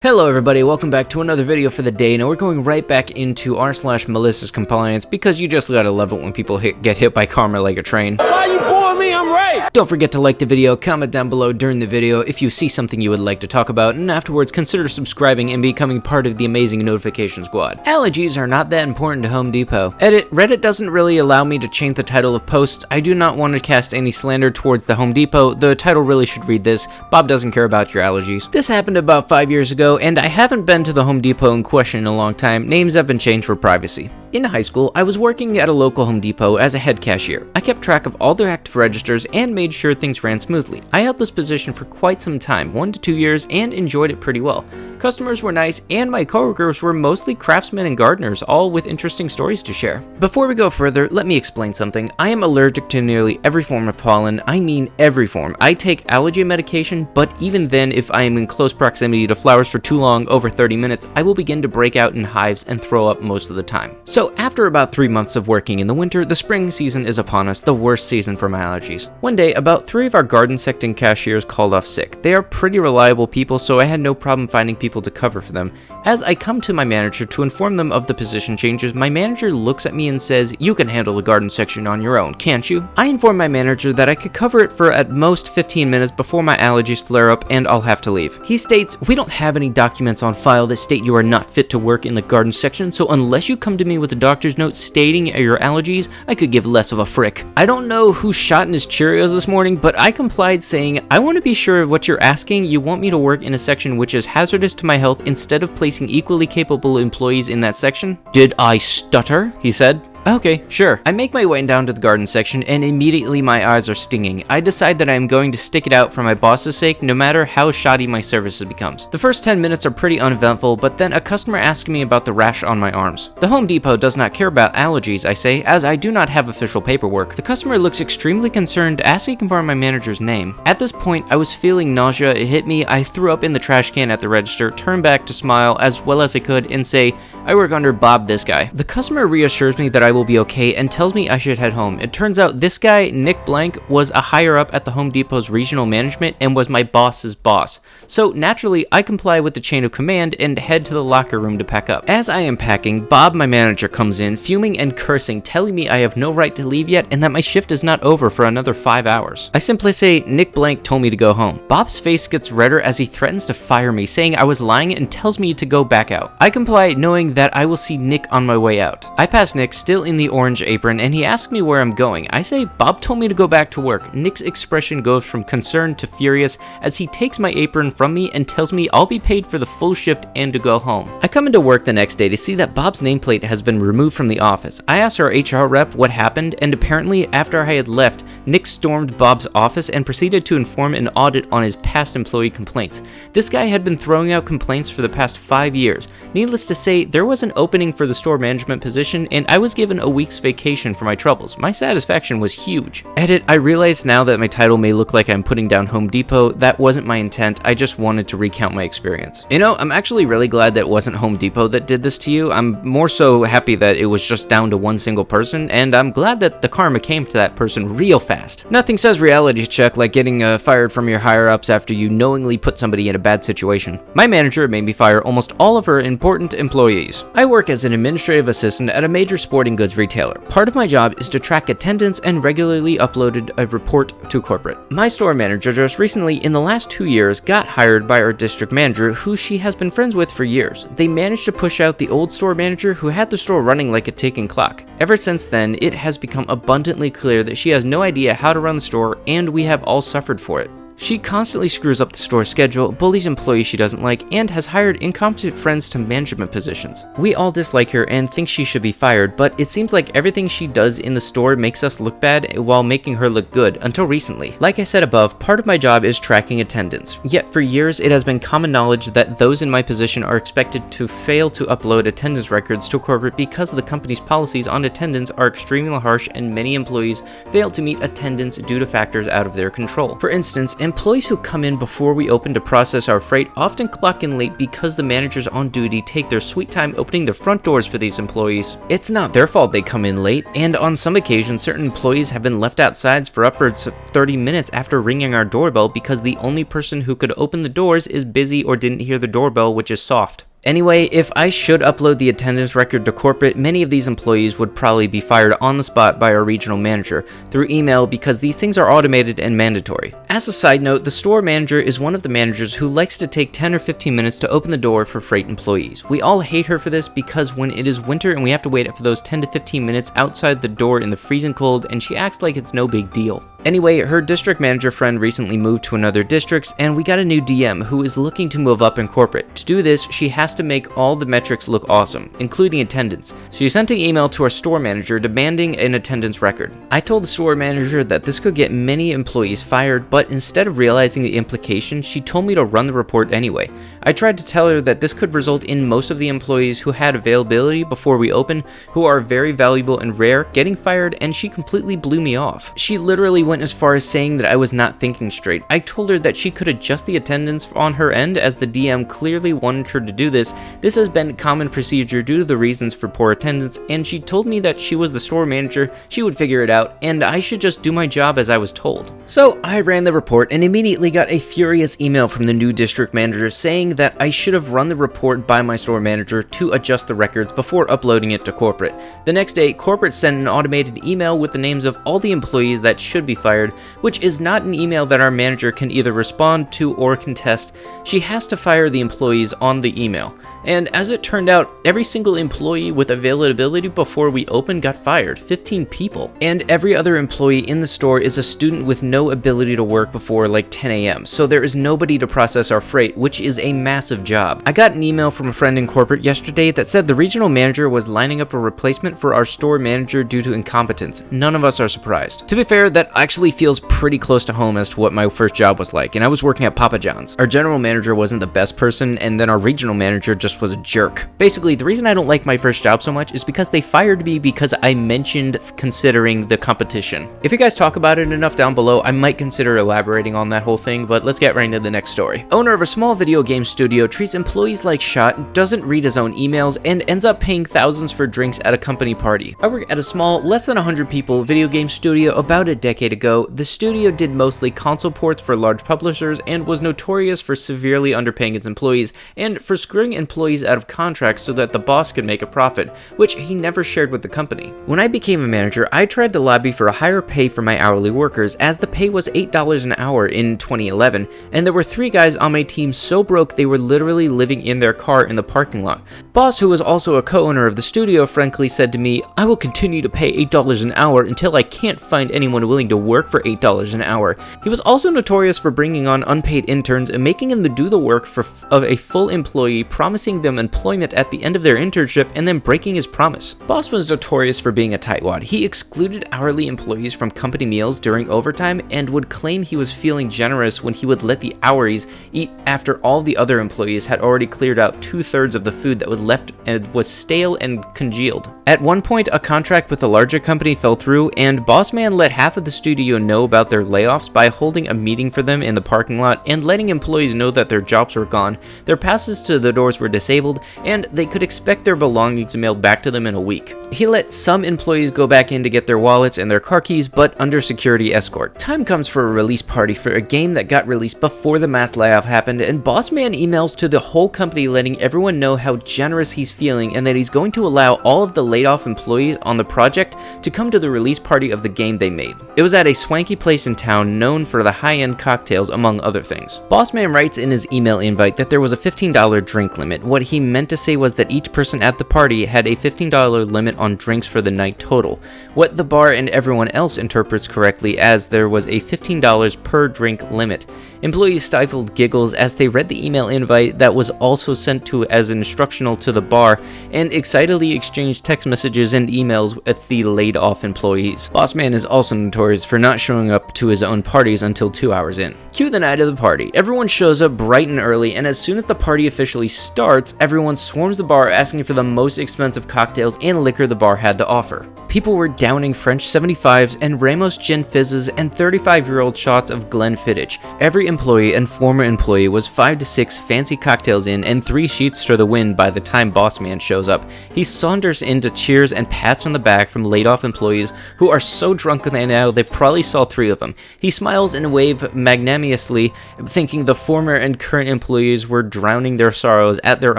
Hello everybody, welcome back to another video for the day. Now we're going right back into r/MaliciousCompliance because you just gotta love it when people get hit by karma like a train. Why you booing me? I'm right! Don't forget to like the video, comment down below during the video if you see something you would like to talk about, and afterwards consider subscribing and becoming part of the amazing notification squad. Allergies are not that important to Home Depot. Edit, Reddit doesn't really allow me to change the title of posts. I do not want to cast any slander towards the Home Depot. The title really should read this: Bob doesn't care about your allergies. This happened about 5 years ago, and I haven't been to the Home Depot in question in a long time. Names have been changed for privacy. In high school, I was working at a local Home Depot as a head cashier. I kept track of all their active registers and made sure things ran smoothly. I held this position for quite some time, 1 to 2 years, and enjoyed it pretty well. Customers were nice, and my coworkers were mostly craftsmen and gardeners, all with interesting stories to share. Before we go further, let me explain something. I am allergic to nearly every form of pollen. I mean every form. I take allergy medication, but even then, if I am in close proximity to flowers for too long, over 30 minutes, I will begin to break out in hives and throw up most of the time. So after about 3 months of working in the winter, the spring season is upon us, the worst season for my allergies. One day, about 3 of our garden section cashiers called off sick. They are pretty reliable people, so I had no problem finding people to cover for them. As I come to my manager to inform them of the position changes, my manager looks at me and says, "You can handle the garden section on your own, can't you?" I inform my manager that I could cover it for at most 15 minutes before my allergies flare up and I'll have to leave. He states, "We don't have any documents on file that state you are not fit to work in the garden section, so unless you come to me with a doctor's note stating your allergies, I could give less of a frick." I don't know who shot in his Cheerios this morning, but I complied, saying, "I want to be sure of what you're asking. You want me to work in a section which is hazardous to my health instead of placing equally capable employees in that section?" "Did I stutter?" he said. "Okay, sure." I make my way down to the garden section and immediately my eyes are stinging. I decide that I am going to stick it out for my boss's sake, no matter how shoddy my services becomes. The first 10 minutes are pretty uneventful, but then a customer asks me about the rash on my arms. "The Home Depot does not care about allergies," I say, as I do not have official paperwork. The customer looks extremely concerned, asking for my manager's name. At this point, I was feeling nausea. It hit me. I threw up in the trash can at the register, turned back to smile as well as I could, and say, "I work under Bob this guy." The customer reassures me that I will be okay and tells me I should head home. It turns out this guy, Nick Blank, was a higher up at the Home Depot's regional management and was my boss's boss. So naturally, I comply with the chain of command and head to the locker room to pack up. As I am packing, Bob, my manager, comes in, fuming and cursing, telling me I have no right to leave yet and that my shift is not over for another 5 hours. I simply say, "Nick Blank told me to go home." Bob's face gets redder as he threatens to fire me, saying I was lying and tells me to go back out. I comply, knowing that I will see Nick on my way out. I pass Nick, still in the orange apron, and he asks me where I'm going. I say, "Bob told me to go back to work." Nick's expression goes from concerned to furious as he takes my apron from me and tells me I'll be paid for the full shift and to go home. I come into work the next day to see that Bob's nameplate has been removed from the office. I asked our HR rep what happened, and apparently after I had left, Nick stormed Bob's office and proceeded to inform an audit on his past employee complaints. This guy had been throwing out complaints for the past 5 years. Needless to say, there was an opening for the store management position, and I was given a week's vacation for my troubles. My satisfaction was huge. Edit, I realize now that my title may look like I'm putting down Home Depot. That wasn't my intent. I just wanted to recount my experience. You know, I'm actually really glad that it wasn't Home Depot that did this to you. I'm more so happy that it was just down to one single person, and I'm glad that the karma came to that person real fast. Nothing says reality check like getting fired from your higher-ups after you knowingly put somebody in a bad situation. My manager made me fire almost all of her important employees. I work as an administrative assistant at a major sporting goods retailer. Part of my job is to track attendance and regularly uploaded a report to corporate. My store manager just recently, in the last 2 years, got hired by our district manager, who she has been friends with for years. They managed to push out the old store manager who had the store running like a ticking clock. Ever since then, it has become abundantly clear that she has no idea how to run the store, and we have all suffered for it. She constantly screws up the store schedule, bullies employees she doesn't like, and has hired incompetent friends to management positions. We all dislike her and think she should be fired, but it seems like everything she does in the store makes us look bad while making her look good, until recently. Like I said above, part of my job is tracking attendance. Yet for years, it has been common knowledge that those in my position are expected to fail to upload attendance records to corporate because the company's policies on attendance are extremely harsh and many employees fail to meet attendance due to factors out of their control. For instance, employees who come in before we open to process our freight often clock in late because the managers on duty take their sweet time opening the front doors for these employees. It's not their fault they come in late, and on some occasions certain employees have been left outside for upwards of 30 minutes after ringing our doorbell because the only person who could open the doors is busy or didn't hear the doorbell, which is soft. Anyway, if I should upload the attendance record to corporate, many of these employees would probably be fired on the spot by our regional manager through email because these things are automated and mandatory. As a side note, the store manager is one of the managers who likes to take 10 or 15 minutes to open the door for freight employees. We all hate her for this because when it is winter and we have to wait for those 10 to 15 minutes outside the door in the freezing cold, and she acts like it's no big deal. Anyway, her district manager friend recently moved to another district, and we got a new DM who is looking to move up in corporate. To do this, she has to make all the metrics look awesome, including attendance. She sent an email to our store manager demanding an attendance record. I told the store manager that this could get many employees fired, but instead of realizing the implication, she told me to run the report anyway. I tried to tell her that this could result in most of the employees who had availability before we open, who are very valuable and rare, getting fired, and she completely blew me off. She literally went as far as saying that I was not thinking straight. I told her that she could adjust the attendance on her end as the DM clearly wanted her to do this. This has been common procedure due to the reasons for poor attendance, and she told me that she was the store manager, she would figure it out, and I should just do my job as I was told. So I ran the report and immediately got a furious email from the new district manager saying that I should have run the report by my store manager to adjust the records before uploading it to corporate. The next day, corporate sent an automated email with the names of all the employees that should be fired, which is not an email that our manager can either respond to or contest. She has to fire the employees on the email. And as it turned out, every single employee with availability before we opened got fired, 15 people. And every other employee in the store is a student with no ability to work before like 10 a.m. So there is nobody to process our freight, which is a massive job. I got an email from a friend in corporate yesterday that said the regional manager was lining up a replacement for our store manager due to incompetence. None of us are surprised. To be fair, that actually feels pretty close to home as to what my first job was like, and I was working at Papa John's. Our general manager wasn't the best person, and then our regional manager just was a jerk. Basically, the reason I don't like my first job so much is because they fired me because I mentioned considering the competition. If you guys talk about it enough down below, I might consider elaborating on that whole thing, but let's get right into the next story. Owner of a small video game studio treats employees like shot, doesn't read his own emails, and ends up paying thousands for drinks at a company party. I work at a small, less than 100 people video game studio about a decade ago. The studio did mostly console ports for large publishers and was notorious for severely underpaying its employees and for screwing employees out of contracts so that the boss could make a profit, which he never shared with the company. When I became a manager, I tried to lobby for a higher pay for my hourly workers, as the pay was $8 an hour in 2011, and there were 3 guys on my team so broke they were literally living in their car in the parking lot. Boss, who was also a co-owner of the studio, frankly said to me, "I will continue to pay $8 an hour until I can't find anyone willing to work for $8 an hour." He was also notorious for bringing on unpaid interns and making them do the work of a full employee, promising them employment at the end of their internship and then breaking his promise. Boss was notorious for being a tightwad. He excluded hourly employees from company meals during overtime and would claim he was feeling generous when he would let the houries eat after all the other employees had already cleared out 2/3 of the food that was left and was stale and congealed. At one point, a contract with a larger company fell through, and Boss Man let half of the studio know about their layoffs by holding a meeting for them in the parking lot and letting employees know that their jobs were gone, their passes to the doors were disabled, and they could expect their belongings mailed back to them in a week. He let some employees go back in to get their wallets and their car keys, but under security escort. Time comes for a release party for a game that got released before the mass layoff happened, and Boss Man emails to the whole company letting everyone know how generous he's feeling and that he's going to allow all of the laid off employees on the project to come to the release party of the game they made. It was at a swanky place in town known for the high-end cocktails, among other things. Boss Man writes in his email invite that there was a $15 drink limit. What he meant to say was that each person at the party had a $15 limit on drinks for the night total, what the bar and everyone else interprets correctly as there was a $15 per drink limit. Employees stifled giggles as they read the email invite that was also sent to as instructional to the bar, and excitedly exchanged text messages and emails with the laid-off employees. Boss Man is also notorious for not showing up to his own parties until 2 hours in. Cue the night of the party. Everyone shows up bright and early, and as soon as the party officially starts, starts, everyone swarms the bar asking for the most expensive cocktails and liquor the bar had to offer. People were downing French 75s and Ramos gin fizzes and 35-year-old shots of Glenfiddich. Every employee and former employee was 5 to 6 fancy cocktails in and 3 sheets to the wind by the time boss man shows up. He saunters into cheers and pats from the back from laid-off employees who are so drunk now they probably saw 3 of them. He smiles and waves magnanimously, thinking the former and current employees were drowning their sorrows at their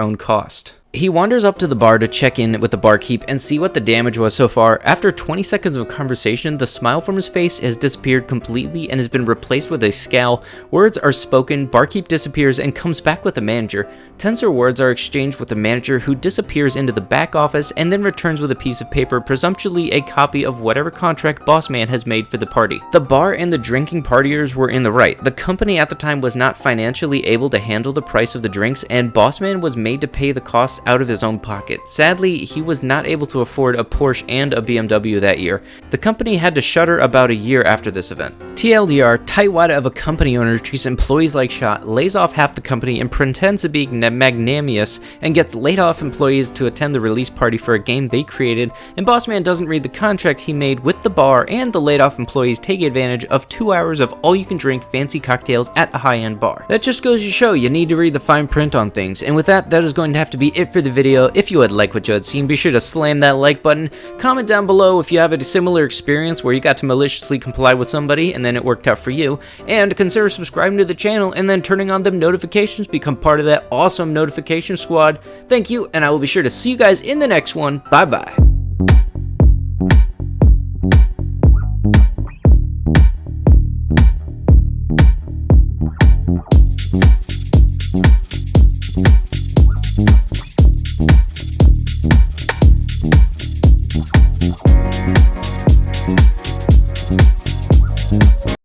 own cost. He wanders up to the bar to check in with the barkeep and see what the damage was so far. After 20 seconds of conversation, the smile from his face has disappeared completely and has been replaced with a scowl. Words are spoken, barkeep disappears and comes back with the manager. Tenser words are exchanged with the manager, who disappears into the back office and then returns with a piece of paper, presumptuously a copy of whatever contract boss man has made for the party. The bar and the drinking partiers were in the right. The company at the time was not financially able to handle the price of the drinks, and boss man was made to pay the costs out of his own pocket. Sadly, he was not able to afford a Porsche and a BMW that year. The company had to shutter about a year after this event. TLDR, tightwad of a company owner treats employees like shot, lays off half the company and pretends to be magnanimous and gets laid off employees to attend the release party for a game they created, and boss man doesn't read the contract he made with the bar, and the laid off employees take advantage of 2 hours of all you can drink fancy cocktails at a high-end bar. That just goes to show you need to read the fine print on things. And with that is going to have to be it for the video. If you had liked what you had seen, be sure to slam that like button. Comment down below if you have a similar experience where you got to maliciously comply with somebody and then it worked out for you, and consider subscribing to the channel and then turning on them notifications, become part of that awesome notification squad. Thank you, and I will be sure to see you guys in the next one. Bye bye.